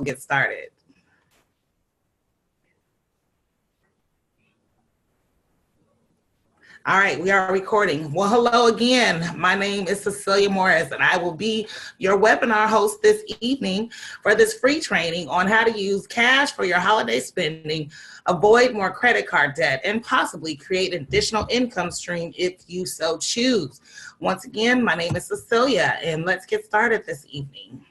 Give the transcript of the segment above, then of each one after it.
get started. All right, we are recording. Well, hello again. My name is Cecilia Morris, and I will be your webinar host this evening for this free training on how to use cash for your holiday spending, avoid more credit card debt, and possibly create an additional income stream if you so choose. Once again, my name is Cecilia, and let's get started this evening.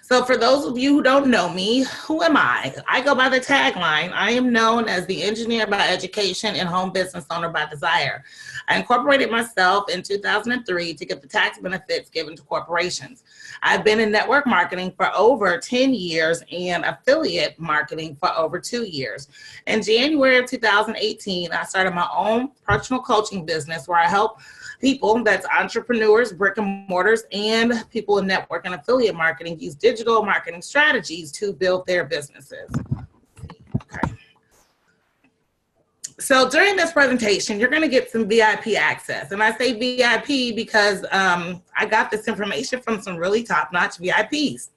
So for those of you who don't know me, who am I? I go by the tagline, I am known as the engineer by education and home business owner by desire. I incorporated myself in 2003 to get the tax benefits given to corporations. I've been in network marketing for over 10 years and affiliate marketing for over 2 years. In January of 2018, I started my own personal coaching business where I help people, that's entrepreneurs, brick and mortars, and people in network and affiliate marketing use digital marketing strategies to build their businesses. Okay. So during this presentation, you're going to get some VIP access. And I say VIP because I got this information from some really top-notch VIPs.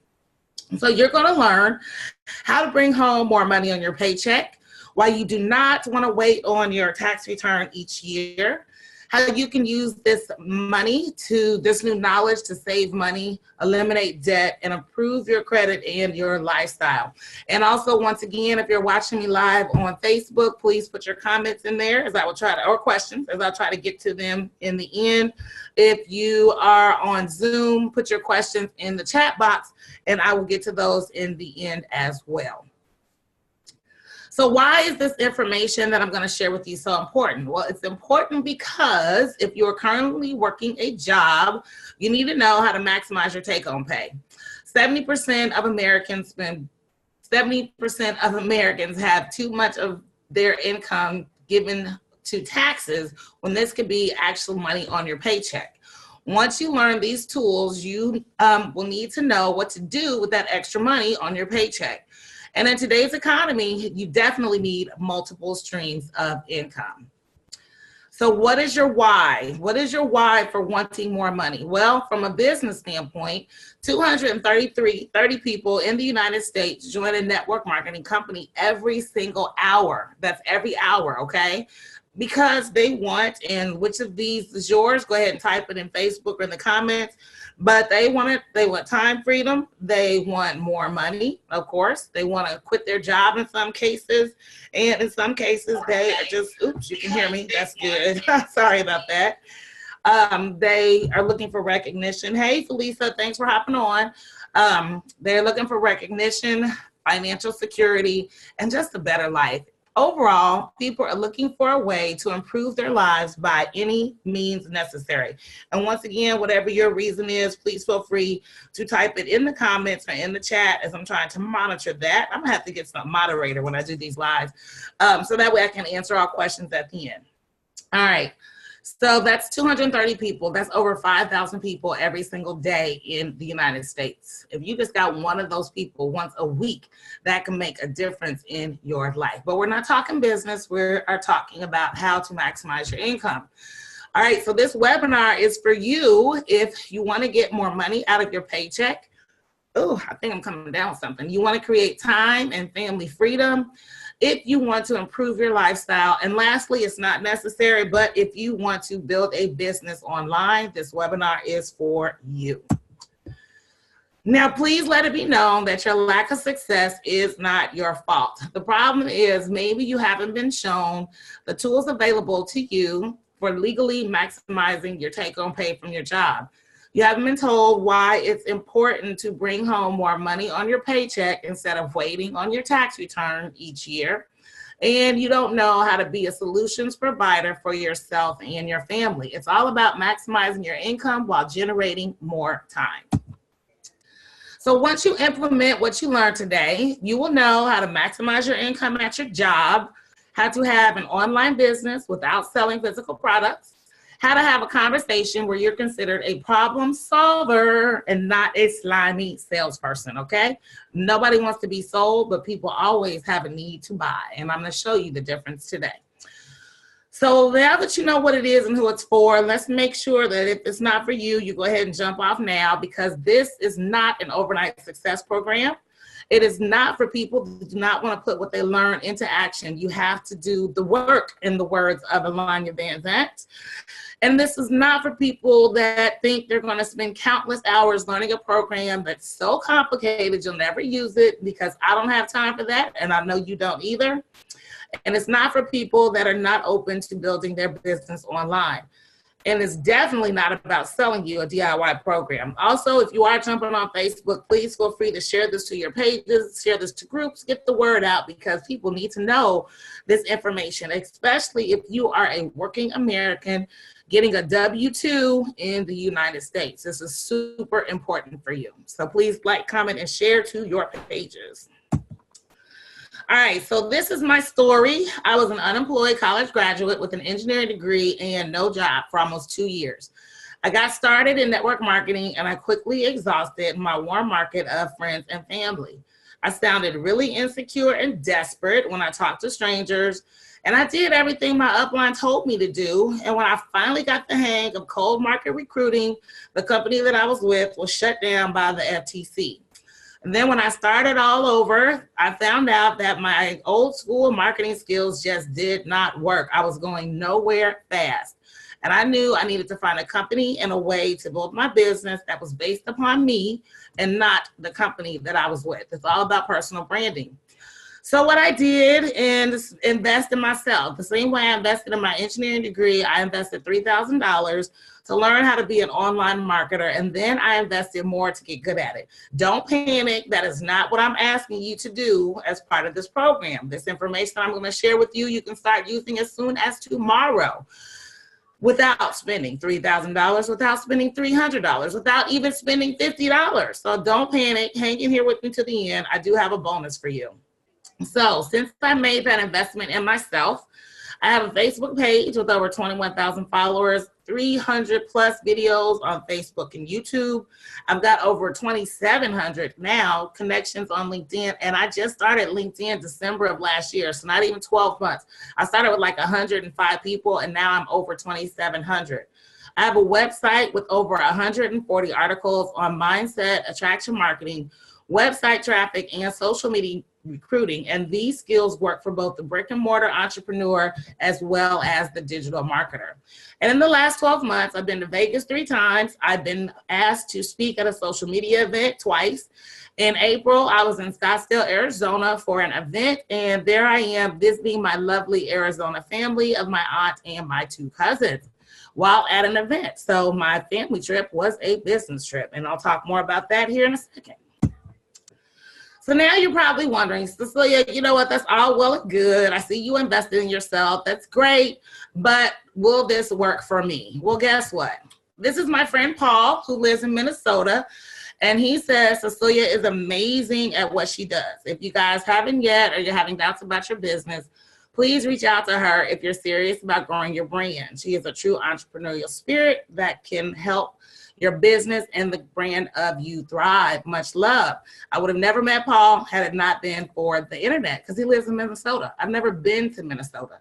So you're going to learn how to bring home more money on your paycheck, why you do not want to wait on your tax return each year, how you can use this money this new knowledge to save money, eliminate debt, and improve your credit and your lifestyle. And also, once again, if you're watching me live on Facebook, please put your comments in there as I will try to, or questions, as I'll try to get to them in the end. If you are on Zoom, put your questions in the chat box, and I will get to those in the end as well. So why is this information that I'm going to share with you so important? Well, it's important because if you're currently working a job, you need to know how to maximize your take-home pay. 70% of Americans have too much of their income given to taxes when this could be actual money on your paycheck. Once you learn these tools, you will need to know what to do with that extra money on your paycheck. And in today's economy, you definitely need multiple streams of income. So what is your why? What is your why for wanting more money? Well, from a business standpoint, 230 people in the United States join a network marketing company every single hour. That's every hour, okay? Because they want, and which of these is yours? Go ahead and type it in Facebook or in the comments. But they want time freedom. They want more money, of course. They want to quit their job in some cases. And in some cases, they are just, oops, you can hear me. That's good. Sorry about that. They are looking for recognition. Hey, Felisa, thanks for hopping on. They're looking for recognition, financial security, and just a better life. Overall, people are looking for a way to improve their lives by any means necessary. And once again, whatever your reason is, please feel free to type it in the comments or in the chat as I'm trying to monitor that. I'm gonna have to get some moderator when I do these lives, so that way I can answer all questions at the end. All right. So that's 230 people. That's over 5,000 people every single day in the United States. If you just got one of those people once a week, that can make a difference in your life. But we're not talking business. We are talking about how to maximize your income. All right, so this webinar is for you if you want to get more money out of your paycheck. Oh, I think I'm coming down with something. You want to create time and family freedom. If you want to improve your lifestyle, and lastly, it's not necessary, but if you want to build a business online, this webinar is for you. Now, please let it be known that your lack of success is not your fault. The problem is maybe you haven't been shown the tools available to you for legally maximizing your take-home pay from your job. You haven't been told why it's important to bring home more money on your paycheck instead of waiting on your tax return each year. And you don't know how to be a solutions provider for yourself and your family. It's all about maximizing your income while generating more time. So once you implement what you learned today, you will know how to maximize your income at your job, how to have an online business without selling physical products, how to have a conversation where you're considered a problem solver and not a slimy salesperson, okay? Nobody wants to be sold, but people always have a need to buy, and I'm going to show you the difference today. So now that you know what it is and who it's for, let's make sure that if it's not for you, you go ahead and jump off now, because this is not an overnight success program. It is not for people who do not want to put what they learn into action. You have to do the work, in the words of Alanya Van Zant. And this is not for people that think they're going to spend countless hours learning a program that's so complicated you'll never use it, because I don't have time for that, and I know you don't either. And it's not for people that are not open to building their business online. And it's definitely not about selling you a DIY program. Also, if you are jumping on Facebook, please feel free to share this to your pages, share this to groups, get the word out, because people need to know this information, especially if you are a working American getting a W-2 in the United States. This is super important for you. So please like, comment, and share to your pages. All right, so this is my story. I was an unemployed college graduate with an engineering degree and no job for almost 2 years. I got started in network marketing, and I quickly exhausted my warm market of friends and family. I sounded really insecure and desperate when I talked to strangers, and I did everything my upline told me to do. And when I finally got the hang of cold market recruiting, the company that I was with was shut down by the FTC. And then when I started all over, I found out that my old school marketing skills just did not work. I was going nowhere fast. And I knew I needed to find a company and a way to build my business that was based upon me and not the company that I was with. It's all about personal branding. So what I did is invest in myself. The same way I invested in my engineering degree, I invested $3,000 to learn how to be an online marketer, and then I invested more to get good at it. Don't panic. That is not what I'm asking you to do as part of this program. This information I'm going to share with you, you can start using as soon as tomorrow, without spending $3,000, without spending $300, without even spending $50. So don't panic. Hang in here with me to the end. I do have a bonus for you. So since I made that investment in myself, I have a Facebook page with over 21,000 followers, 300 plus videos on Facebook and YouTube. I've got over 2,700 now connections on LinkedIn, and I just started LinkedIn December of last year, so not even 12 months. I started with like 105 people, and now I'm over 2,700. I have a website with over 140 articles on mindset, attraction marketing, website traffic, and social media recruiting, and these skills work for both the brick and mortar entrepreneur as well as the digital marketer. And in the last 12 months, I've been to Vegas 3 times. I've been asked to speak at a social media event twice. In April, I was in Scottsdale, Arizona for an event, and there I am visiting my lovely Arizona family of my aunt and my 2 cousins while at an event. So my family trip was a business trip, and I'll talk more about that here in a second. So now you're probably wondering, Cecilia, you know what, that's all well and good. I see you invested in yourself. That's great. But will this work for me? Well, guess what? This is my friend Paul, who lives in Minnesota. And he says Cecilia is amazing at what she does. If you guys haven't yet, or you're having doubts about your business, please reach out to her if you're serious about growing your brand. She is a true entrepreneurial spirit that can help your business and the brand of you thrive. Much love. I would have never met Paul had it not been for the internet, because he lives in Minnesota. I've never been to Minnesota.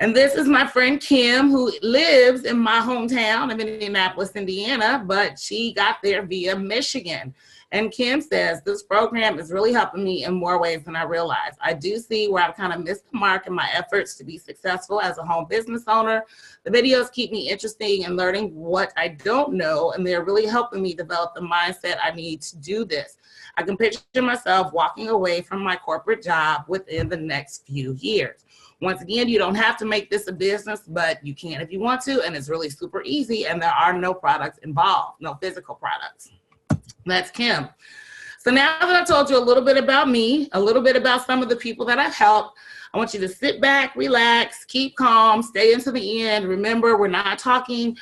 And this is my friend Kim, who lives in my hometown of Indianapolis, Indiana, but she got there via Michigan. And Kim says, this program is really helping me in more ways than I realized. I do see where I've kind of missed the mark in my efforts to be successful as a home business owner. The videos keep me interested in learning what I don't know, and they're really helping me develop the mindset I need to do this. I can picture myself walking away from my corporate job within the next few years. Once again, you don't have to make this a business, but you can if you want to, and it's really super easy, and there are no products involved, no physical products. That's Kim. So now that I've told you a little bit about me, a little bit about some of the people that I've helped, I want you to sit back, relax, keep calm, stay into the end. Remember, we're not talking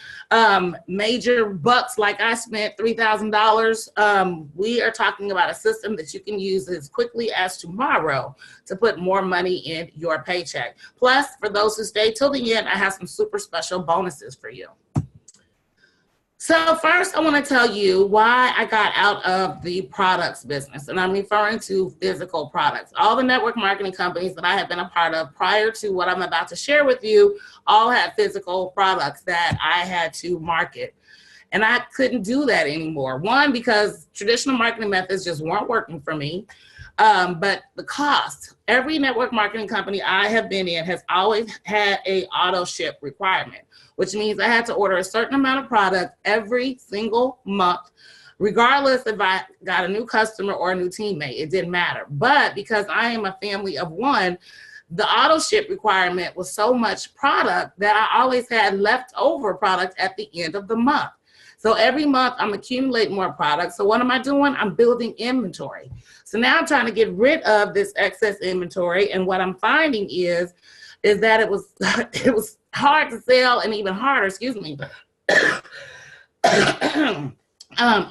major bucks like I spent $3,000. We are talking about a system that you can use as quickly as tomorrow to put more money in your paycheck. Plus, for those who stay till the end, I have some super special bonuses for you. So first, I want to tell you why I got out of the products business, and I'm referring to physical products. All the network marketing companies that I have been a part of prior to what I'm about to share with you all had physical products that I had to market, and I couldn't do that anymore. One, because traditional marketing methods just weren't working for me, but the cost. Every network marketing company I have been in has always had a auto ship requirement, which means I had to order a certain amount of product every single month, regardless if I got a new customer or a new teammate. It didn't matter. But because I am a family of one, the auto ship requirement was so much product that I always had leftover product at the end of the month. So every month I'm accumulating more products. So what am I doing? I'm building inventory. So now I'm trying to get rid of this excess inventory. And what I'm finding is that it was hard to sell and even harder,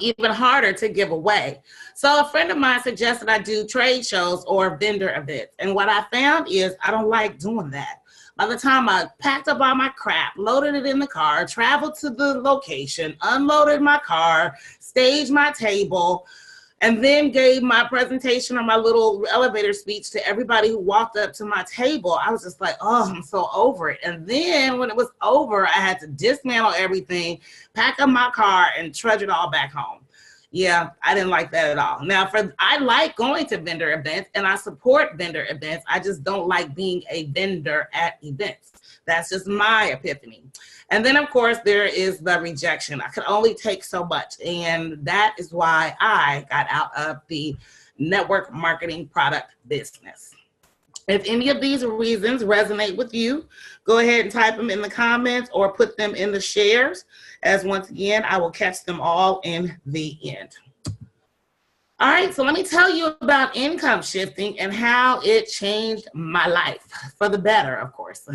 even harder to give away. So a friend of mine suggested I do trade shows or vendor events. And what I found is I don't like doing that. By the time I packed up all my crap, loaded it in the car, traveled to the location, unloaded my car, staged my table, and then gave my presentation or my little elevator speech to everybody who walked up to my table, I was just like, oh, I'm so over it. And then when it was over, I had to dismantle everything, pack up my car, and trudge it all back home. Yeah, I didn't like that at all. Now, I like going to vendor events and I support vendor events. I just don't like being a vendor at events. That's just my epiphany. And then, of course, there is the rejection. I could only take so much. And that is why I got out of the network marketing product business. If any of these reasons resonate with you, go ahead and type them in the comments or put them in the shares, as once again, I will catch them all in the end. All right, so let me tell you about income shifting and how it changed my life, for the better, of course.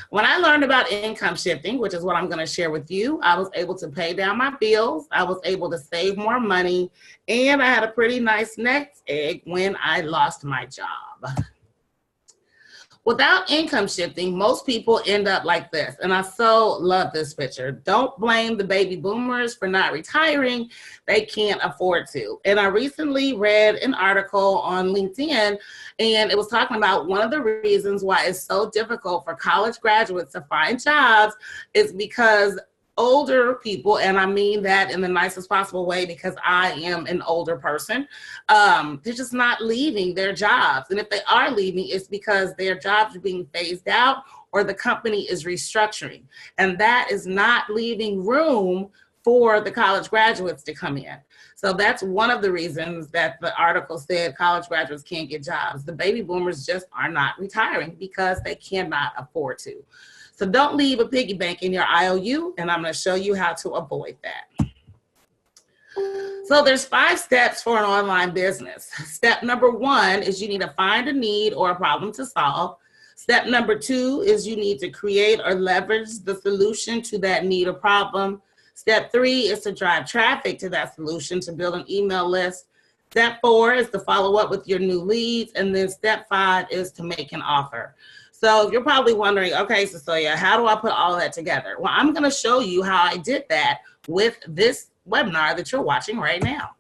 When I learned about income shifting, which is what I'm going to share with you, I was able to pay down my bills, I was able to save more money, and I had a pretty nice nest egg when I lost my job. Without income shifting, most people end up like this, and I so love this picture. Don't blame the baby boomers for not retiring. They can't afford to. And I recently read an article on LinkedIn, and it was talking about one of the reasons why it's so difficult for college graduates to find jobs is because older people, and I mean that in the nicest possible way because I am an older person, they're just not leaving their jobs. And if they are leaving, it's because their jobs are being phased out or the company is restructuring. And that is not leaving room for the college graduates to come in. So that's one of the reasons that the article said college graduates can't get jobs. The baby boomers just are not retiring because they cannot afford to. So don't leave a piggy bank in your IOU, and I'm going to show you how to avoid that. So there's 5 steps for an online business. Step number 1 is you need to find a need or a problem to solve. Step number 2 is you need to create or leverage the solution to that need or problem. Step 3 is to drive traffic to that solution to build an email list. Step 4 is to follow up with your new leads. And then step 5 is to make an offer. So you're probably wondering, okay, Cecilia, how do I put all that together? Well, I'm going to show you how I did that with this webinar that you're watching right now.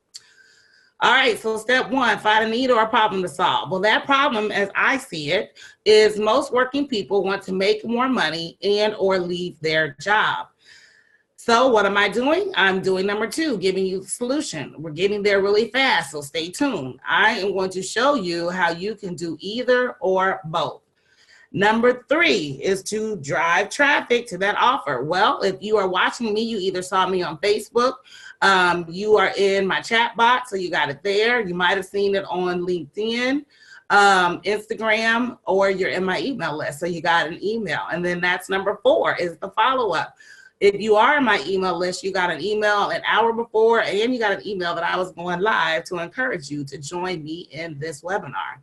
All right, so step 1, find a need or a problem to solve. Well, that problem, as I see it, is most working people want to make more money and or leave their job. So what am I doing? I'm doing number 2, giving you the solution. We're getting there really fast, so stay tuned. I am going to show you how you can do either or both. Number 3 is to drive traffic to that offer. Well, if you are watching me, you either saw me on Facebook, you are in my chat box, so you got it there. You might have seen it on LinkedIn, Instagram, or you're in my email list, so you got an email. And then that's number 4 is the follow-up. If you are in my email list, you got an email an hour before, and you got an email that I was going live to encourage you to join me in this webinar.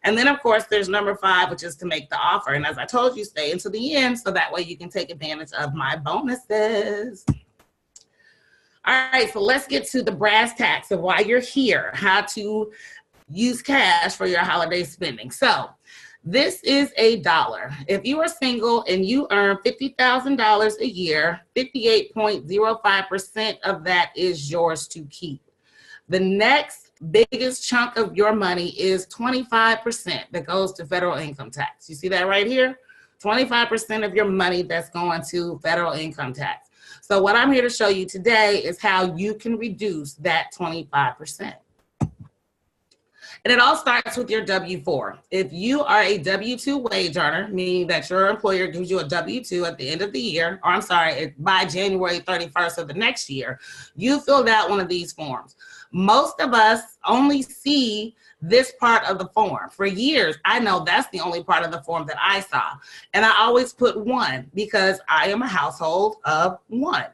And then, of course, there's number 5, which is to make the offer. And as I told you, stay until the end so that way you can take advantage of my bonuses. All right, so let's get to the brass tacks of why you're here, how to use cash for your holiday spending. So This is a dollar. If you are single and you earn $50,000 a year, 58.05% of that is yours to keep. The next biggest chunk of your money is 25% that goes to federal income tax. You see that right here? 25% of your money that's going to federal income tax. So what I'm here to show you today is how you can reduce that 25%. And it all starts with your W-4. If you are a W-2 wage earner, meaning that your employer gives you a W-2 at the end of the year, or I'm sorry, by January 31st of the next year, you filled out one of these forms. Most of us only see this part of the form. For years, I know that's the only part of the form that I saw. And I always put 1 because I am a household of 1.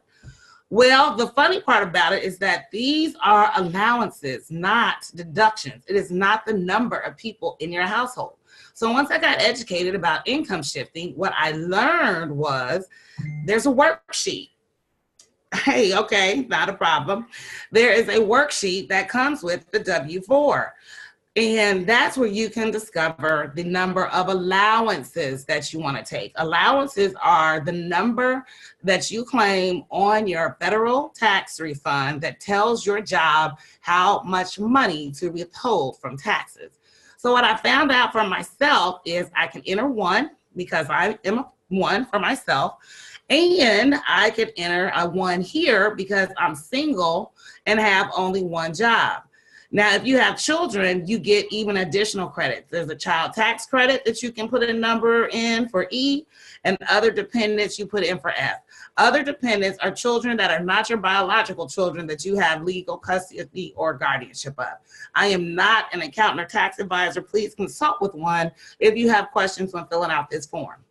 Well, the funny part about it is that these are allowances, not deductions. It is not the number of people in your household. So once I got educated about income shifting, what I learned was there's a worksheet. Hey, okay, not a problem. There is a worksheet that comes with the W-4. And that's where you can discover the number of allowances that you want to take. Allowances are the number that you claim on your federal tax refund that tells your job how much money to withhold from taxes. So what I found out for myself is I can enter 1 because I am a 1 for myself. And I could enter a 1 here because I'm single and have only 1 job. Now, if you have children, you get even additional credits. There's a child tax credit that you can put a number in for E, and other dependents you put in for F. Other dependents are children that are not your biological children that you have legal custody or guardianship of. I am not an accountant or tax advisor. Please consult with one if you have questions when filling out this form.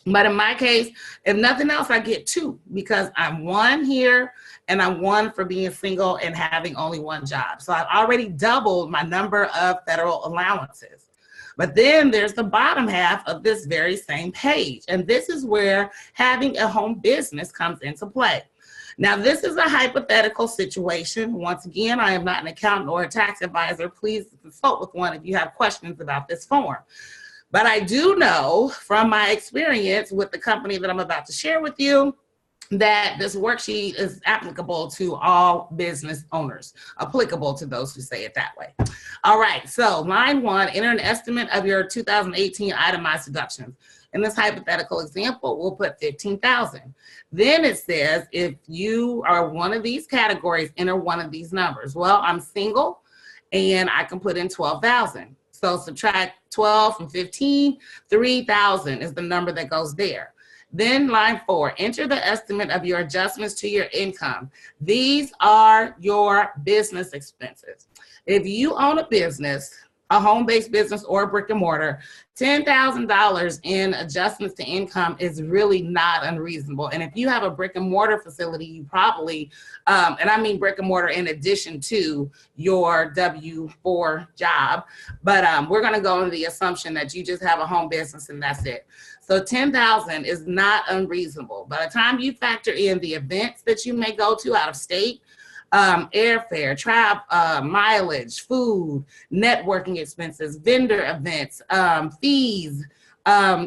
But in my case, if nothing else, I get 2 because I'm 1 here and I'm 1 for being single and having only 1 job. So I've already doubled my number of federal allowances. But then there's the bottom half of this very same page. And this is where having a home business comes into play. Now, this is a hypothetical situation. Once again, I am not an accountant or a tax advisor. Please consult with one if you have questions about this form. But I do know from my experience with the company that I'm about to share with you that this worksheet is applicable to all business owners, applicable to those who say it that way. All right, so line 1, enter an estimate of your 2018 itemized deductions. In this hypothetical example, we'll put $15,000. Then it says if you are one of these categories, enter one of these numbers. Well, I'm single and I can put in $12,000. So subtract 12 from 15, 3,000 is the number that goes there. Then line 4, enter the estimate of your adjustments to your income. These are your business expenses. If you own a business, a home-based business or a brick and mortar, $10,000 in adjustments to income is really not unreasonable. And if you have a brick and mortar facility, you probably, and I mean brick and mortar in addition to your W-4 job, but we're gonna go into the assumption that you just have a home business and that's it. So $10,000 is not unreasonable. By the time you factor in the events that you may go to out of state, airfare, travel, mileage, food, networking expenses, vendor events, fees,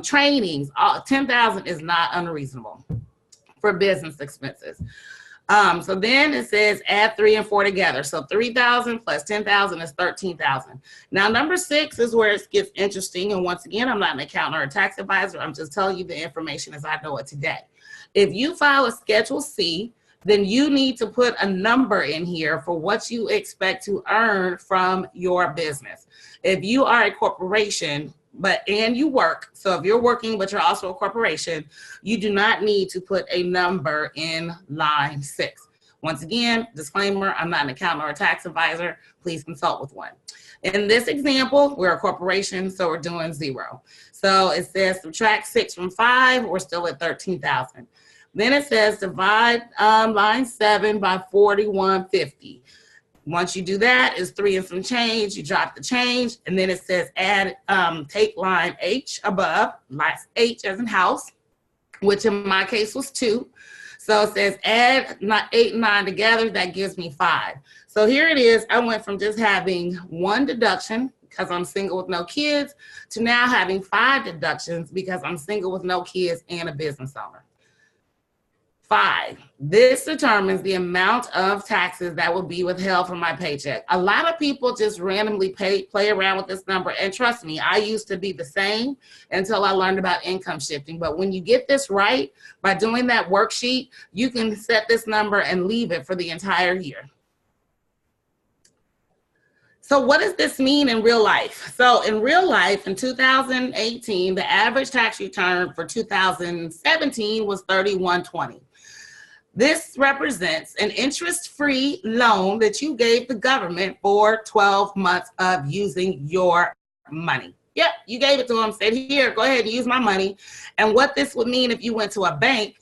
trainings, $10,000 is not unreasonable for business expenses. So then it says add 3 and 4 together. So 3,000 plus 10,000 is 13,000. Now number 6 is where it gets interesting. And once again, I'm not an accountant or a tax advisor. I'm just telling you the information as I know it today. If you file a Schedule C, then you need to put a number in here for what you expect to earn from your business. If you are a corporation, and you work, so if you're working but you're also a corporation, you do not need to put a number in line 6. Once again, disclaimer, I'm not an accountant or a tax advisor. Please consult with one. In this example, we're a corporation, so we're doing 0. So it says subtract 6 from 5, we're still at 13,000. Then it says divide line 7 by 4150. Once you do that, it's 3 and some change. You drop the change, and then it says add, take line H above, line H as in house, which in my case was 2. So it says add 8 and 9 together. That gives me 5. So here it is. I went from just having 1 deduction, because I'm single with no kids to now having 5 deductions because I'm single with no kids and a business owner. 5, this determines the amount of taxes that will be withheld from my paycheck. A lot of people just randomly play around with this number. And trust me, I used to be the same until I learned about income shifting. But when you get this right, by doing that worksheet, you can set this number and leave it for the entire year. So what does this mean in real life? So in real life, in 2018, the average tax return for 2017 was $31.20. This represents an interest-free loan that you gave the government for 12 months of using your money. Yep, you gave it to them, said, here, go ahead and use my money. And what this would mean if you went to a bank,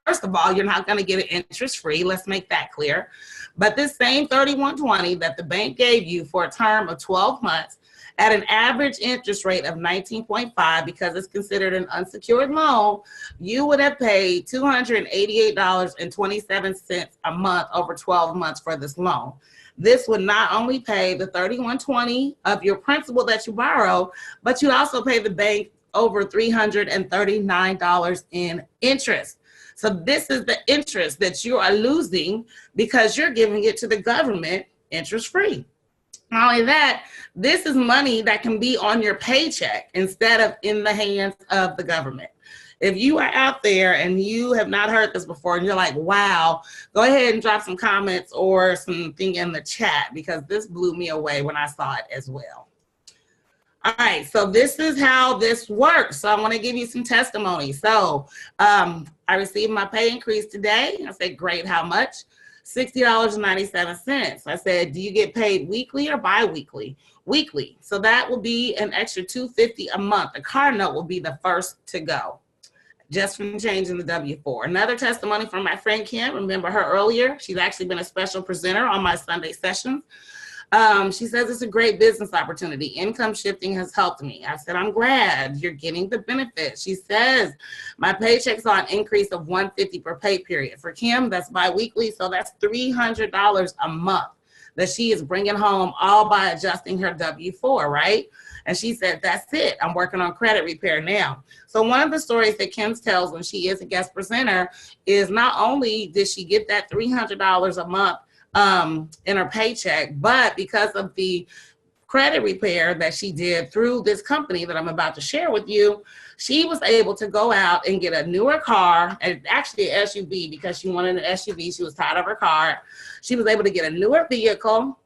first of all, you're not going to get it interest-free. Let's make that clear. But this same $31.20 that the bank gave you for a term of 12 months at an average interest rate of 19.5, because it's considered an unsecured loan, you would have paid $288.27 a month over 12 months for this loan. This would not only pay the $31.20 of your principal that you borrow, but you also pay the bank over $339 in interest. So this is the interest that you are losing because you're giving it to the government interest-free. Not only that, this is money that can be on your paycheck instead of in the hands of the government. If you are out there and you have not heard this before and you're like, wow, go ahead and drop some comments or something in the chat, because this blew me away when I saw it as well. All right, so this is how this works. So I want to give you some testimony. So I received my pay increase today. I said, great, how much? $60.97. I said, do you get paid weekly or bi-weekly? Weekly. So that will be an extra $250 a month. The car note will be the first to go, just from changing the W-4. Another testimony from my friend Kim. Remember her earlier? She's actually been a special presenter on my Sunday sessions. She says it's a great business opportunity. Income shifting has helped me. I said, I'm glad you're getting the benefit. She says, my paycheck saw an increase of $150 per pay period. For Kim, that's biweekly, so that's $300 a month that she is bringing home, all by adjusting her W-4, right? And she said, that's it. I'm working on credit repair now. So one of the stories that Kim tells when she is a guest presenter is not only did she get that $300 a month in her paycheck, but because of the credit repair that she did through this company that I'm about to share with you, she was able to go out and get a newer car, and actually an SUV, because she wanted an SUV. She was tired of her car. She was able to get a newer vehicle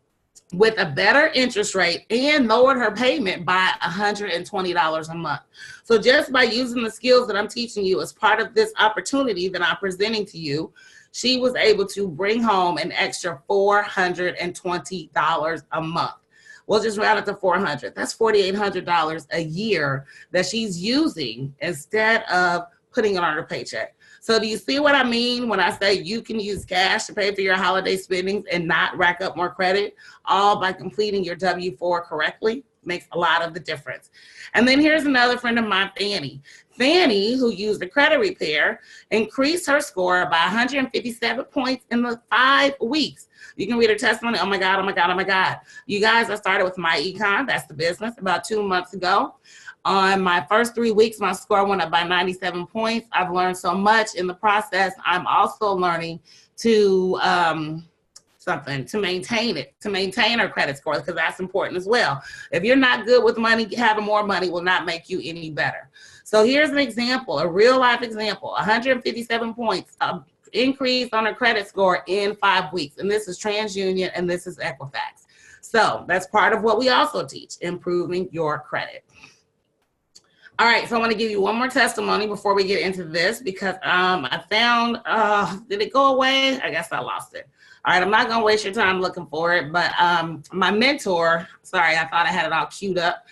with a better interest rate and lowered her payment by $120 a month. So just by using the skills that I'm teaching you as part of this opportunity that I'm presenting to you, she was able to bring home an extra $420 a month. We'll just round it to 400. That's $4,800 a year that she's using instead of putting it on her paycheck. So do you see what I mean when I say you can use cash to pay for your holiday spendings and not rack up more credit, all by completing your W-4 correctly? Makes a lot of the difference. And then here's another friend of mine, Fanny. Fanny, who used the credit repair, increased her score by 157 points in the 5 weeks. You can read her testimony. Oh my God, oh my God, oh my God. You guys, I started with my econ, that's the business, about 2 months ago. On my first 3 weeks, my score went up by 97 points. I've learned so much in the process. I'm also learning to maintain our credit score, because that's important as well. If you're not good with money, having more money will not make you any better. So here's an example, a real life example, 157 points increase on her credit score in 5 weeks. And this is TransUnion and this is Equifax. So that's part of what we also teach, improving your credit. All right, so I want to give you one more testimony before we get into this, because I found, did it go away? I guess I lost it. All right, I'm not going to waste your time looking for it, but my mentor, sorry, I thought I had it all queued up,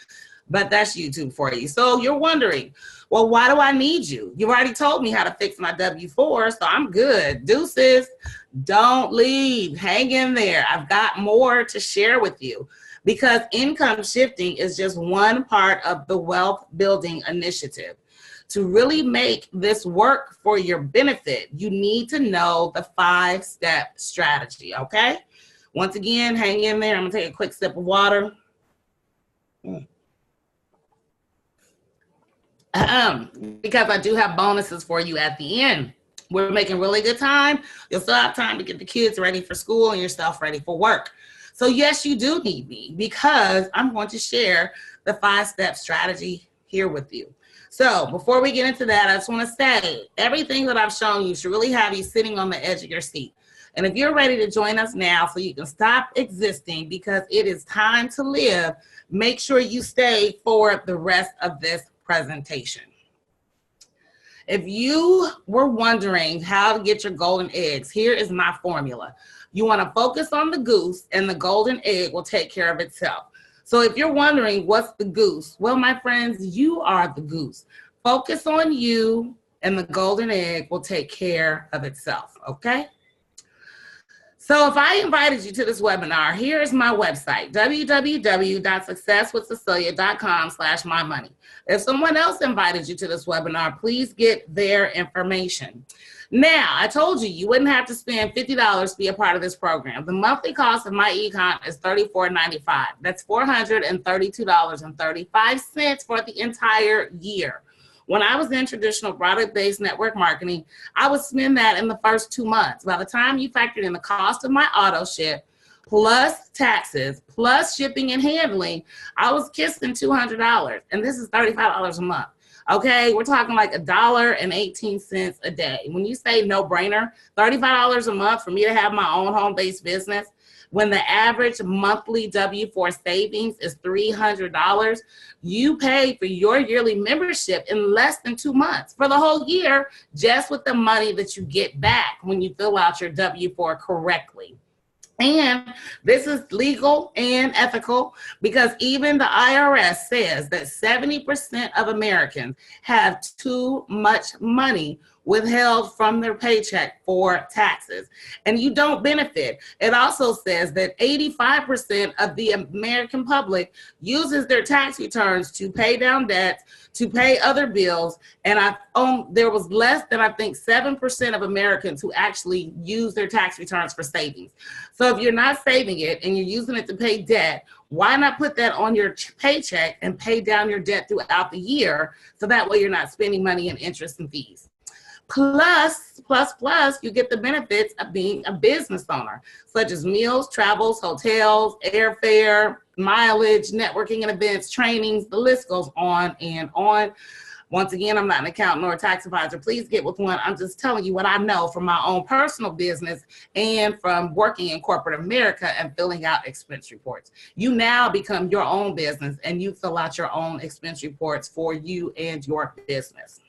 but that's YouTube for you. So you're wondering, well, why do I need you? You've already told me how to fix my W-4, so I'm good. Deuces, don't leave. Hang in there. I've got more to share with you, because income shifting is just one part of the wealth building initiative. To really make this work for your benefit, you need to know the 5-step strategy, okay? Once again, hang in there. I'm gonna take a quick sip of water. Because I do have bonuses for you at the end. We're making really good time. You'll still have time to get the kids ready for school and yourself ready for work. So yes, you do need me because I'm going to share the 5-step strategy here with you. So before we get into that, I just want to say everything that I've shown you should really have you sitting on the edge of your seat. And if you're ready to join us now so you can stop existing because it is time to live, make sure you stay for the rest of this presentation. If you were wondering how to get your golden eggs, here is my formula. You want to focus on the goose and the golden egg will take care of itself. So if you're wondering what's the goose, well, my friends, you are the goose. Focus on you and the golden egg will take care of itself, okay? So if I invited you to this webinar, here's my website, www.successwithcecilia.com/mymoney. If someone else invited you to this webinar, please get their information. Now, I told you, you wouldn't have to spend $50 to be a part of this program. The monthly cost of my econ is $34.95. That's $432.35 for the entire year. When I was in traditional product-based network marketing, I would spend that in the first 2 months. By the time you factored in the cost of my auto ship, plus taxes, plus shipping and handling, I was kissing $200. And this is $35 a month. Okay, we're talking like $1.18 a day. When you say no brainer, $35 a month for me to have my own home-based business, when the average monthly W-4 savings is $300, you pay for your yearly membership in less than 2 months for the whole year, just with the money that you get back when you fill out your W-4 correctly. And this is legal and ethical because even the IRS says that 70% of Americans have too much money withheld from their paycheck for taxes, and you don't benefit. It also says that 85% of the American public uses their tax returns to pay down debts, to pay other bills, and there was less than, I think, 7% of Americans who actually use their tax returns for savings. So if you're not saving it and you're using it to pay debt, why not put that on your paycheck and pay down your debt throughout the year so that way you're not spending money in interest and fees? Plus, you get the benefits of being a business owner, such as meals, travels, hotels, airfare, mileage, networking and events, trainings, the list goes on and on. Once again, I'm not an accountant or a tax advisor. Please get with one. I'm just telling you what I know from my own personal business and from working in corporate America and filling out expense reports. You now become your own business and you fill out your own expense reports for you and your business.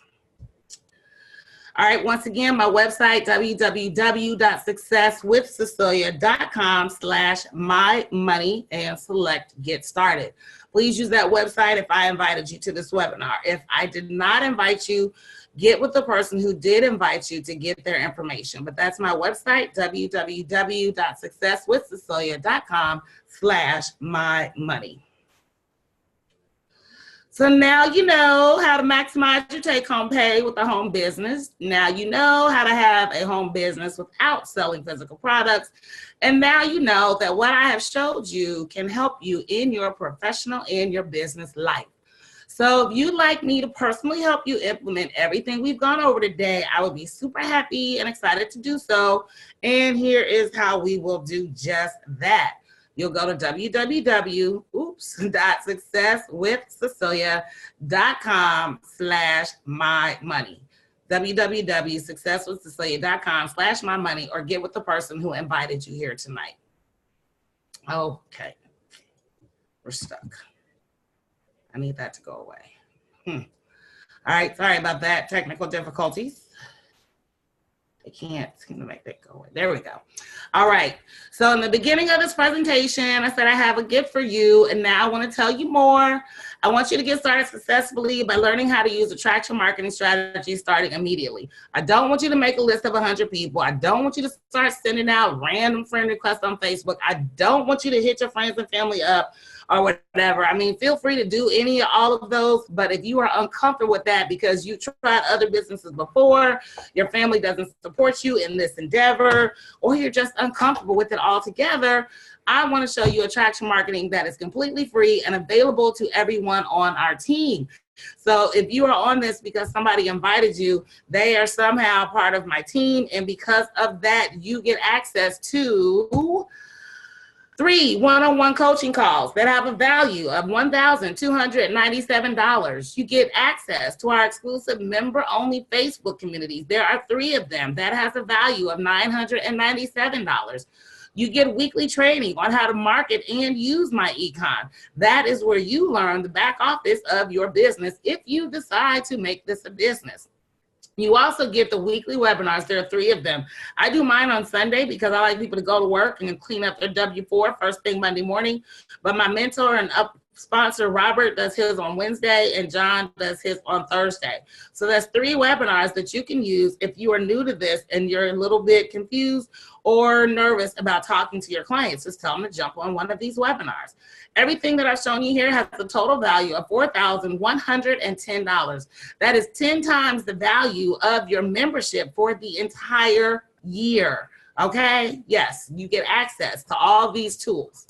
All right, once again, my website, www.successwithcecilia.com/mymoney and select get started. Please use that website if I invited you to this webinar. If I did not invite you, get with the person who did invite you to get their information. But that's my website, www.successwithcecilia.com/mymoney. So now you know how to maximize your take-home pay with a home business. Now you know how to have a home business without selling physical products. And now you know that what I have showed you can help you in your professional and your business life. So if you'd like me to personally help you implement everything we've gone over today, I would be super happy and excited to do so. And here is how we will do just that. You'll go to www.successwithcecilia.com/mymoney. www.successwithcecilia.com/mymoney, or get with the person who invited you here tonight. Okay, we're stuck. I need that to go away. All right, sorry about that. Technical difficulties. I can't seem to make that go away. There we go. All right. So in the beginning of this presentation, I said I have a gift for you, and now I want to tell you more. I want you to get started successfully by learning how to use attraction marketing strategies starting immediately. I don't want you to make a list of 100 people. I don't want you to start sending out random friend requests on Facebook. I don't want you to hit your friends and family up or whatever. I mean, feel free to do any or all of those, but if you are uncomfortable with that because you tried other businesses before, your family doesn't support you in this endeavor, or you're just uncomfortable with it altogether, I want to show you attraction marketing that is completely free and available to everyone on our team. So if you are on this because somebody invited you, they are somehow part of my team. And because of that, you get access to 3 one-on-one coaching calls that have a value of $1,297. You get access to our exclusive member-only Facebook communities. There are 3 of them that has a value of $997. You get weekly training on how to market and use my econ. That is where you learn the back office of your business if you decide to make this a business. You also get the weekly webinars. There are 3 of them. I do mine on Sunday because I like people to go to work and clean up their W-4 first thing Monday morning. But my mentor and sponsor, Robert, does his on Wednesday, and John does his on Thursday. So that's 3 webinars that you can use if you are new to this and you're a little bit confused or nervous about talking to your clients. Just tell them to jump on one of these webinars. Everything that I've shown you here has a total value of $4,110. That is 10 times the value of your membership for the entire year. Okay? Yes, you get access to all these tools.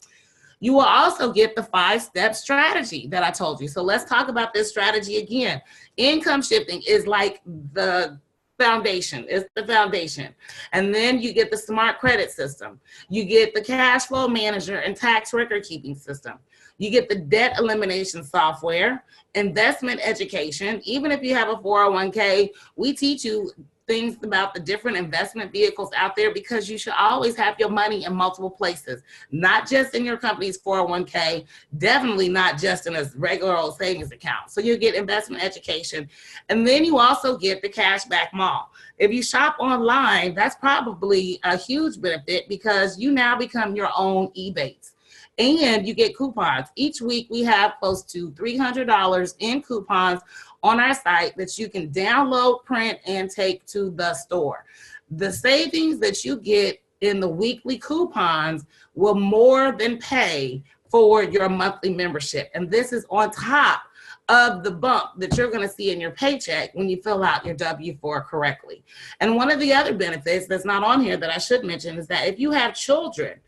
You will also get the 5-step strategy that I told you. So let's talk about this strategy again. Income shifting is like the foundation. It's the foundation. And then you get the smart credit system. You get the cash flow manager and tax record keeping system. You get the debt elimination software, investment education. Even if you have a 401k, we teach you things about the different investment vehicles out there, because you should always have your money in multiple places, not just in your company's 401k, definitely not just in a regular old savings account. So you get investment education, and then you also get the cashback mall. If you shop online, that's probably a huge benefit because you now become your own Ebates. And you get coupons. Each week we have close to $300 in coupons on our site that you can download, print, and take to the store. The savings that you get in the weekly coupons will more than pay for your monthly membership. And this is on top of the bump that you're going to see in your paycheck when you fill out your W-4 correctly. And one of the other benefits that's not on here that I should mention is that if you have children,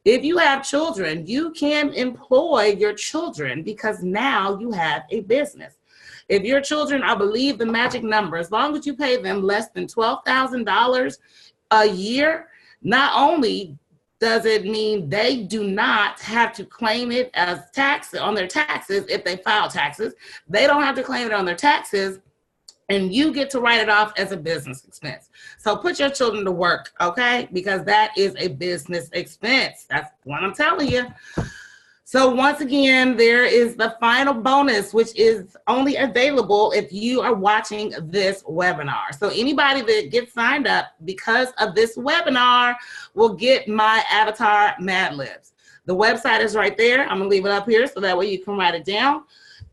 you can employ your children because now you have a business. If your children, I believe the magic number, as long as you pay them less than $12,000 a year, not only does it mean they do not have to claim it as tax on their taxes if they file taxes, they don't have to claim it on their taxes, and you get to write it off as a business expense. So put your children to work, okay? Because that is a business expense. That's what I'm telling you. So once again, there is the final bonus, which is only available if you are watching this webinar. So anybody that gets signed up because of this webinar will get my avatar Mad Libs. The website is right there. I'm gonna leave it up here so that way you can write it down.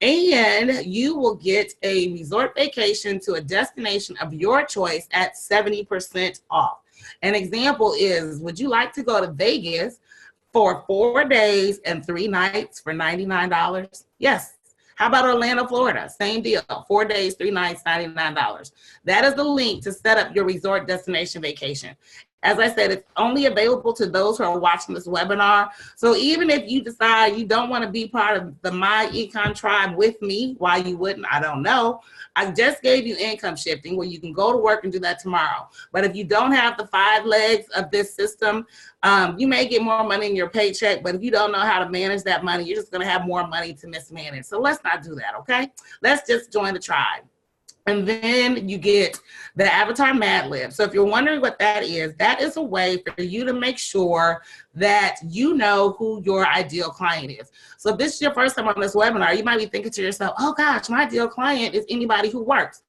And you will get a resort vacation to a destination of your choice at 70% off. An example is, would you like to go to Vegas for 4 days and 3 nights for $99? Yes. How about Orlando, Florida? Same deal, 4 days, 3 nights, $99. That is the link to set up your resort destination vacation. As I said, it's only available to those who are watching this webinar. So even if you decide you don't want to be part of the My Econ tribe with me, why you wouldn't, I don't know. I just gave you income shifting where you can go to work and do that tomorrow. But if you don't have the 5 legs of this system, you may get more money in your paycheck, but if you don't know how to manage that money, you're just going to have more money to mismanage. So let's not do that, okay? Let's just join the tribe. And then you get the Avatar Mad Lib. So if you're wondering what that is a way for you to make sure that you know who your ideal client is. So if this is your first time on this webinar, you might be thinking to yourself, oh gosh, my ideal client is anybody who works.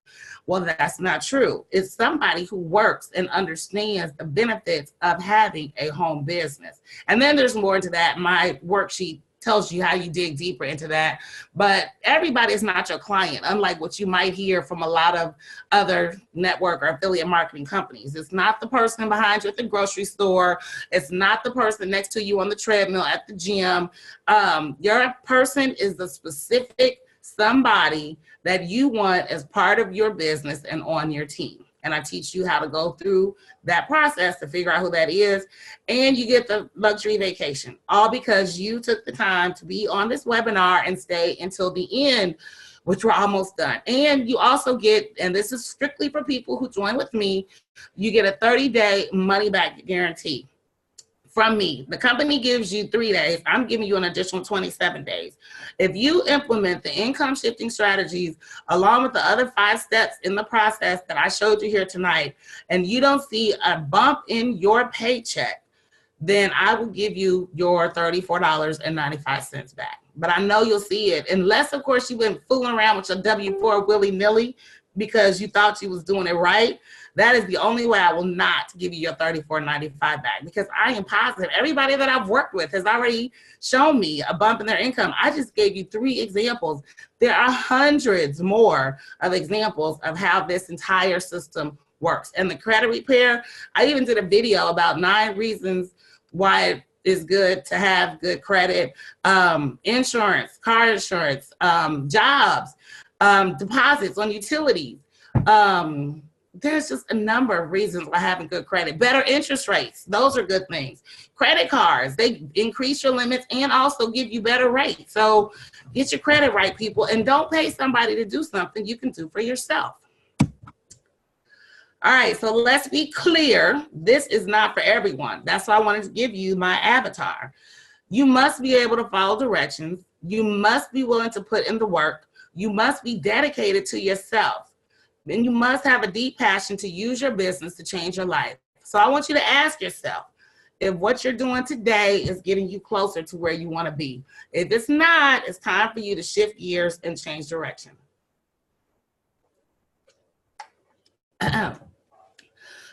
Well, that's not true. It's somebody who works and understands the benefits of having a home business. And then there's more to that. My worksheet tells you how you dig deeper into that. But everybody is not your client, unlike what you might hear from a lot of other network or affiliate marketing companies. It's not the person behind you at the grocery store. It's not the person next to you on the treadmill at the gym. Your person is the specific somebody that you want as part of your business and on your team. And I teach you how to go through that process to figure out who that is. And you get the luxury vacation, all because you took the time to be on this webinar and stay until the end, which we're almost done. And you also get, and this is strictly for people who join with me, you get a 30-day money back guarantee from me. The company gives you 3 days. I'm giving you an additional 27 days. If you implement the income shifting strategies along with the other 5 steps in the process that I showed you here tonight, and you don't see a bump in your paycheck, then I will give you your $34.95 back. But I know you'll see it, unless, of course, you've been fooling around with your W-4 willy-nilly because you thought you was doing it right. That is the only way I will not give you your $34.95 back, because I am positive everybody that I've worked with has already shown me a bump in their income. I just gave you 3 examples. There are hundreds more of examples of how this entire system works. And the credit repair, I even did a video about 9 reasons why it is good to have good credit, insurance, car insurance, jobs, deposits on utilities. There's just a number of reasons why having good credit. Better interest rates, those are good things. Credit cards, they increase your limits and also give you better rates. So get your credit right, people, and don't pay somebody to do something you can do for yourself. All right, so let's be clear. This is not for everyone. That's why I wanted to give you my avatar. You must be able to follow directions. You must be willing to put in the work. You must be dedicated to yourself. Then you must have a deep passion to use your business to change your life. So I want you to ask yourself if what you're doing today is getting you closer to where you want to be. If it's not, it's time for you to shift gears and change direction.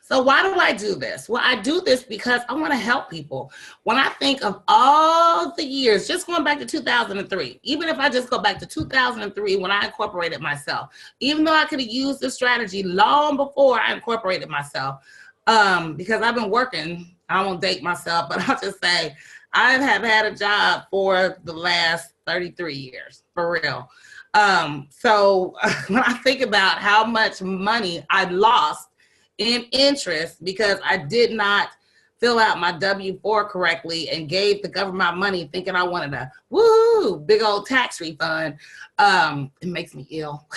So why do I do this? Well, I do this because I want to help people. When I think of all the years, just going back to 2003, even if I just go back to 2003 when I incorporated myself, even though I could have used this strategy long before I incorporated myself, because I've been working, I won't date myself, but I'll just say I have had a job for the last 33 years, for real. So when I think about how much money I lost in interest because I did not fill out my W-4 correctly and gave the government money thinking I wanted a big old tax refund, it makes me ill.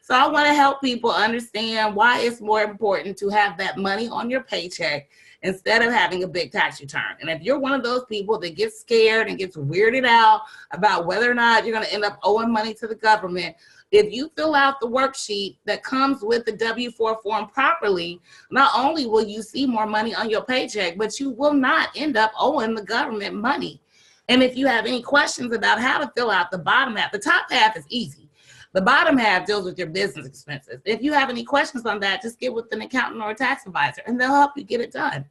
So I want to help people understand why it's more important to have that money on your paycheck instead of having a big tax return. And if you're one of those people that gets scared and gets weirded out about whether or not you're going to end up owing money to the government, if you fill out the worksheet that comes with the W-4 form properly, not only will you see more money on your paycheck, but you will not end up owing the government money. And if you have any questions about how to fill out the bottom half, the top half is easy. The bottom half deals with your business expenses. If you have any questions on that, just get with an accountant or a tax advisor and they'll help you get it done.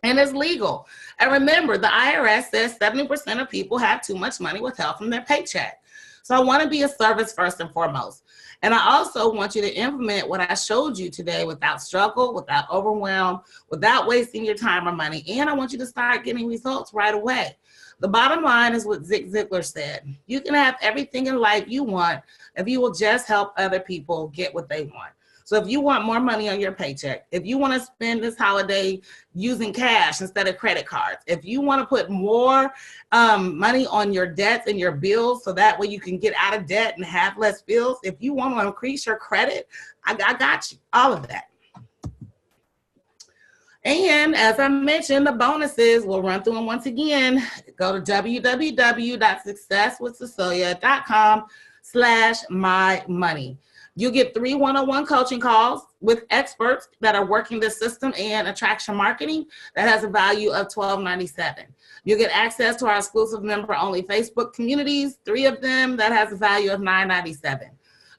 And it's legal. And remember, the IRS says 70% of people have too much money withheld from their paycheck. So I want to be a service first and foremost. And I also want you to implement what I showed you today without struggle, without overwhelm, without wasting your time or money. And I want you to start getting results right away. The bottom line is what Zig Ziglar said. You can have everything in life you want if you will just help other people get what they want. So if you want more money on your paycheck, if you want to spend this holiday using cash instead of credit cards, if you want to put more money on your debts and your bills so that way you can get out of debt and have less bills, if you want to increase your credit, I got you, all of that. And as I mentioned, the bonuses, we'll run through them once again. Go to www.successwithcecilia.com/mymoney. You get 3 one-on-one coaching calls with experts that are working the system and attraction marketing that has a value of $12.97. You get access to our exclusive member-only Facebook communities, 3 of them that has a value of $9.97.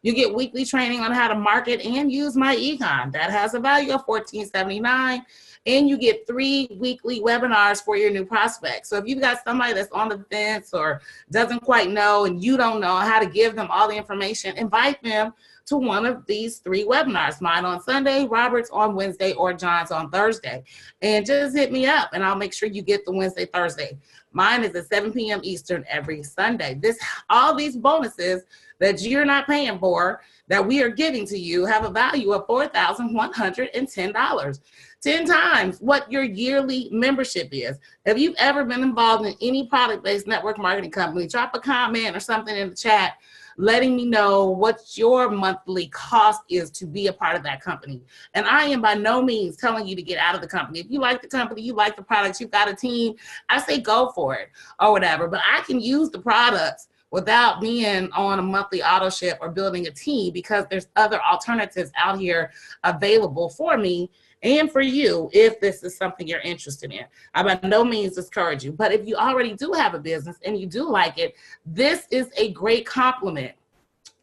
You get weekly training on how to market and use my econ that has a value of $14.79. and you get 3 weekly webinars for your new prospects. So if you've got somebody that's on the fence or doesn't quite know and you don't know how to give them all the information, invite them to one of these 3 webinars, mine on Sunday, Robert's on Wednesday, or John's on Thursday. And just hit me up and I'll make sure you get the Wednesday, Thursday. Mine is at 7 p.m. Eastern every Sunday. All these bonuses that you're not paying for, that we are giving to you, have a value of $4,110. 10 times what your yearly membership is. If you've ever been involved in any product-based network marketing company, drop a comment or something in the chat letting me know what your monthly cost is to be a part of that company. And I am by no means telling you to get out of the company. If you like the company, you like the products, you've got a team, I say go for it or whatever. But I can use the products without being on a monthly auto ship or building a team, because there's other alternatives out here available for me and for you if this is something you're interested in. I by no means discourage you, but if you already do have a business and you do like it, this is a great compliment.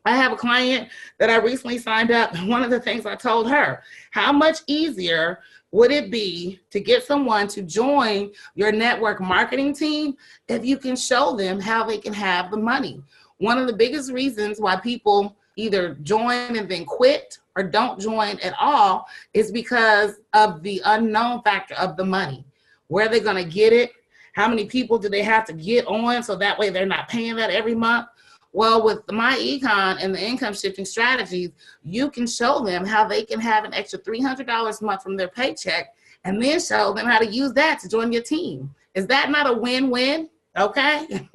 I have a client that I recently signed up, and one of the things I told her, how much easier would it be to get someone to join your network marketing team if you can show them how they can have the money? One of the biggest reasons why people either join and then quit or don't join at all is because of the unknown factor of the money. Where are they going to get it? How many people do they have to get on so that way they're not paying that every month? Well, with my econ and the income shifting strategies, you can show them how they can have an extra $300 a month from their paycheck and then show them how to use that to join your team. Is that not a win-win? Okay.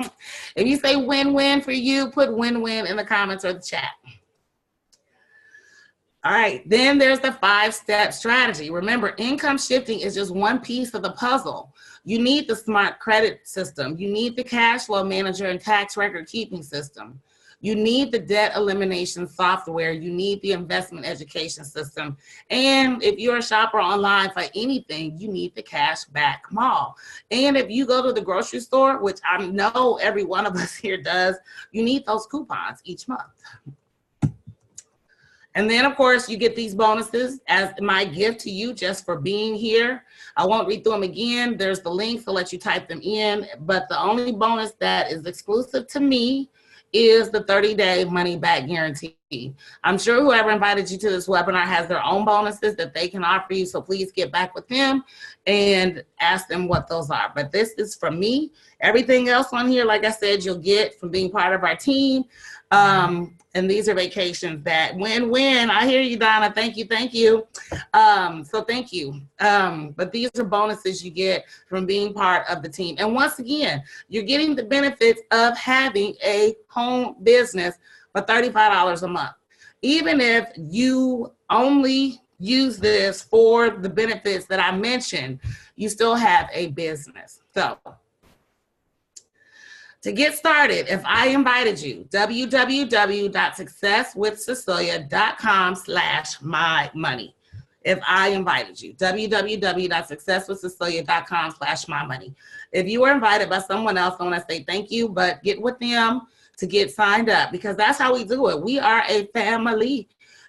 If you say win-win for you, put win-win in the comments or the chat. All right, then there's the 5-step strategy. Remember, income shifting is just one piece of the puzzle. You need the smart credit system. You need the cash flow manager and tax record keeping system. You need the debt elimination software. You need the investment education system. And if you're a shopper online for anything, you need the cash back mall. And if you go to the grocery store, which I know every one of us here does, you need those coupons each month. And then, of course, you get these bonuses as my gift to you just for being here. I won't read through them again. There's the links to let you type them in. But the only bonus that is exclusive to me is the 30-day money-back guarantee. I'm sure whoever invited you to this webinar has their own bonuses that they can offer you. So please get back with them and ask them what those are. But this is from me. Everything else on here, like I said, you'll get from being part of our team. And these are vacations that win-win. I hear you, Donna. Thank you, thank you. So thank you. But these are bonuses you get from being part of the team. And once again, you're getting the benefits of having a home business for $35 a month. Even if you only use this for the benefits that I mentioned, you still have a business. So to get started, if I invited you, www.successwithcecilia.com/mymoney. If I invited you, www.successwithcecilia.com/mymoney. If you were invited by someone else, I want to say thank you, but get with them to get signed up, because that's how we do it. We are a family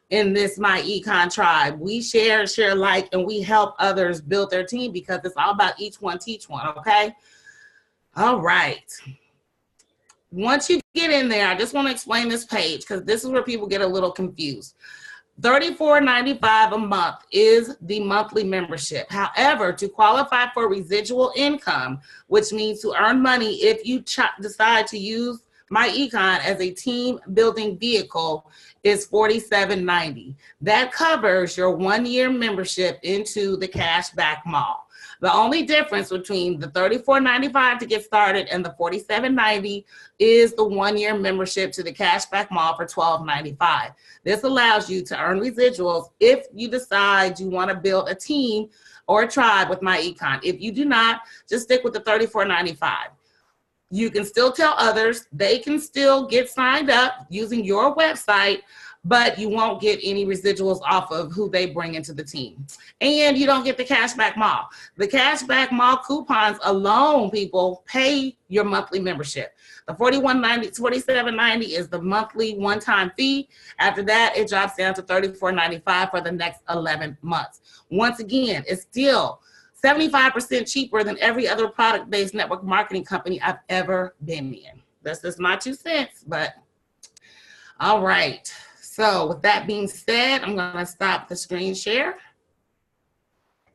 in this My Econ tribe. We share, like, and we help others build their team, because it's all about each one teach one, okay? All right. Once you get in there, I just want to explain this page, because this is where people get a little confused. $34.95 a month is the monthly membership. However, to qualify for residual income, which means to earn money if you decide to use My Econ as a team building vehicle, is $47.90. That covers your 1-year membership into the Cashback Mall. The only difference between the $34.95 to get started and the $47.90 is the 1-year membership to the Cashback Mall for $12.95. This allows you to earn residuals if you decide you want to build a team or a tribe with My Econ. If you do not, just stick with the $34.95. You can still tell others. They can still get signed up using your website, but you won't get any residuals off of who they bring into the team. And you don't get the cashback mall. The cashback mall coupons alone, people, pay your monthly membership. The $47.90 is the monthly one-time fee. After that, it drops down to $34.95 for the next 11 months. Once again, it's still 75% cheaper than every other product-based network marketing company I've ever been in. That's just my 2 cents, but all right. So with that being said, I'm gonna stop the screen share.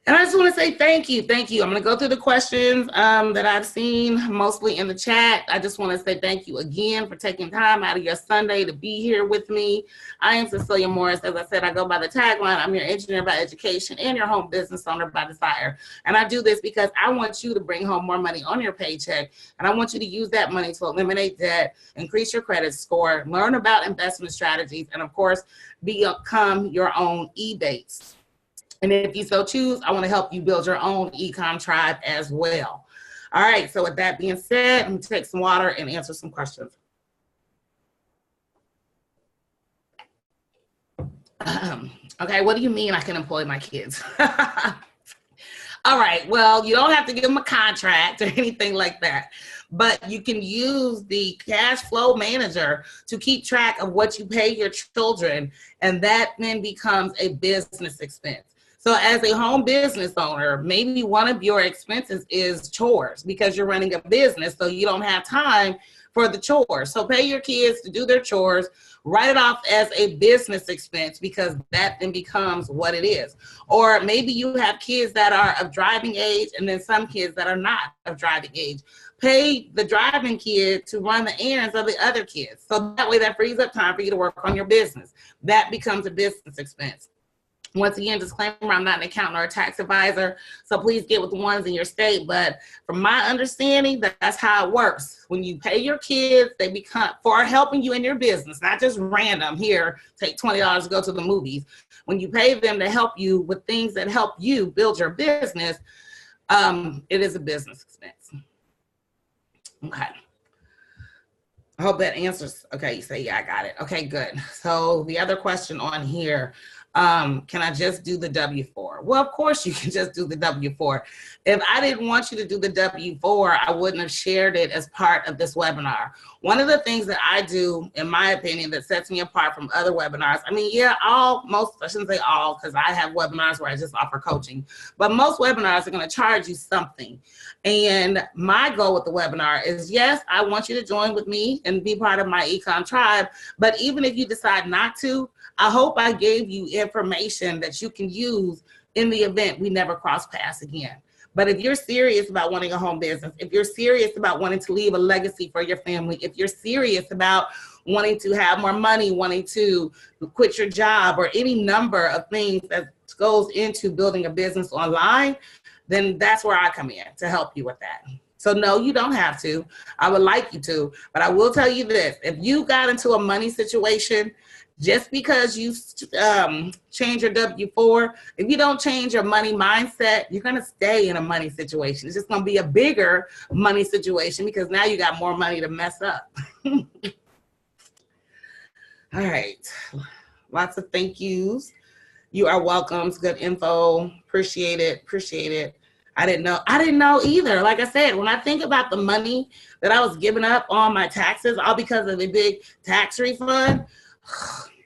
And I just want to say thank you. Thank you. I'm going to go through the questions that I've seen mostly in the chat. I just want to say thank you again for taking time out of your Sunday to be here with me. I am Cecilia Morris. As I said, I go by the tagline, I'm your engineer by education and your home business owner by desire. And I do this because I want you to bring home more money on your paycheck. And I want you to use that money to eliminate debt, increase your credit score, learn about investment strategies, and of course, become your own e-base. And if you so choose, I want to help you build your own e-com tribe as well. All right, so with that being said, I'm going to take some water and answer some questions. Okay, what do you mean I can employ my kids? All right, well, you don't have to give them a contract or anything like that, but you can use the cash flow manager to keep track of what you pay your children, and that then becomes a business expense. So as a home business owner, maybe one of your expenses is chores because you're running a business, so you don't have time for the chores. So pay your kids to do their chores, write it off as a business expense because that then becomes what it is. Or maybe you have kids that are of driving age and then some kids that are not of driving age. Pay the driving kid to run the errands of the other kids. So that way that frees up time for you to work on your business. That becomes a business expense. Once again, disclaimer, I'm not an accountant or a tax advisor, so please get with the ones in your state. But from my understanding, that's how it works. When you pay your kids, they become for helping you in your business, not just random, here, take $20 to go to the movies. When you pay them to help you with things that help you build your business, it is a business expense. Okay. I hope that answers. Okay, you say, yeah, I got it. Okay, good. So the other question on here, can I just do the W-4? Well, of course you can just do the W-4. If I didn't want you to do the W-4, I wouldn't have shared it as part of this webinar. One of the things that I do, in my opinion, that sets me apart from other webinars, I mean, yeah, I shouldn't say all, because I have webinars where I just offer coaching, but most webinars are going to charge you something. And my goal with the webinar is, yes, I want you to join with me and be part of my ecom tribe, but even if you decide not to, I hope I gave you information that you can use in the event we never cross paths again. But if you're serious about wanting a home business, if you're serious about wanting to leave a legacy for your family, if you're serious about wanting to have more money, wanting to quit your job, or any number of things that goes into building a business online, then that's where I come in to help you with that. So no, you don't have to. I would like you to, but I will tell you this. If you got into a money situation, just because you change your W-4, if you don't change your money mindset, you're going to stay in a money situation. It's just going to be a bigger money situation because now you got more money to mess up. All right. Lots of thank yous. You are welcome. It's good info. Appreciate it. Appreciate it. I didn't know either. Like I said, when I think about the money that I was giving up on my taxes, all because of a big tax refund,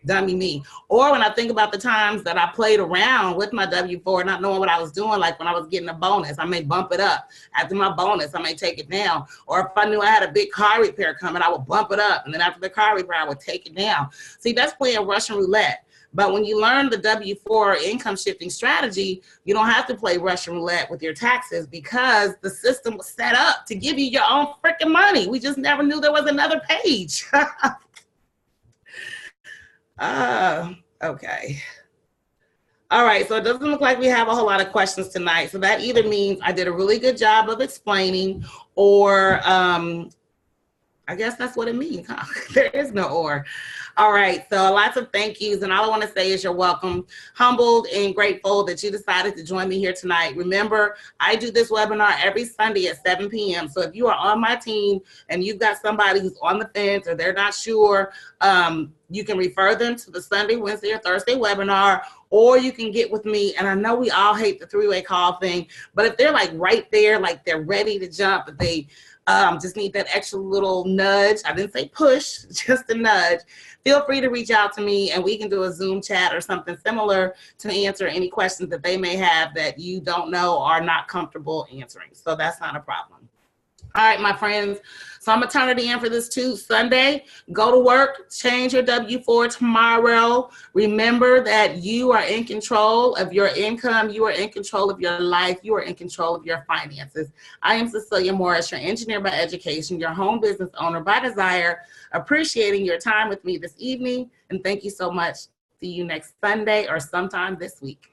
dummy me. Or when I think about the times that I played around with my W-4, not knowing what I was doing, like when I was getting a bonus, I may bump it up. After my bonus, I may take it down. Or if I knew I had a big car repair coming, I would bump it up. And then after the car repair, I would take it down. See, that's playing Russian roulette. But when you learn the W-4 income shifting strategy, you don't have to play Russian roulette with your taxes because the system was set up to give you your own freaking money. We just never knew there was another page. Okay. All right, so it doesn't look like we have a whole lot of questions tonight. So that either means I did a really good job of explaining, or I I guess that's what it means, huh? There is no or. All right, so lots of thank yous, and all I want to say is you're welcome. Humbled and grateful that you decided to join me here tonight. Remember, I do this webinar every Sunday at 7 p.m. So if you are on my team and you've got somebody who's on the fence or they're not sure, you can refer them to the Sunday, Wednesday, or Thursday webinar, or you can get with me. And I know we all hate the three-way call thing, but if they're like right there, like they're ready to jump, but they just need that extra little nudge. I didn't say push, just a nudge. Feel free to reach out to me and we can do a Zoom chat or something similar to answer any questions that they may have that you don't know or are not comfortable answering. So that's not a problem. All right, my friends. So I'm gonna turn it in for this Sunday. Go to work, change your W-4 tomorrow. Remember that you are in control of your income. You are in control of your life. You are in control of your finances. I am Cecilia Morris, your engineer by education, your home business owner by desire, appreciating your time with me this evening. And thank you so much. See you next Sunday or sometime this week.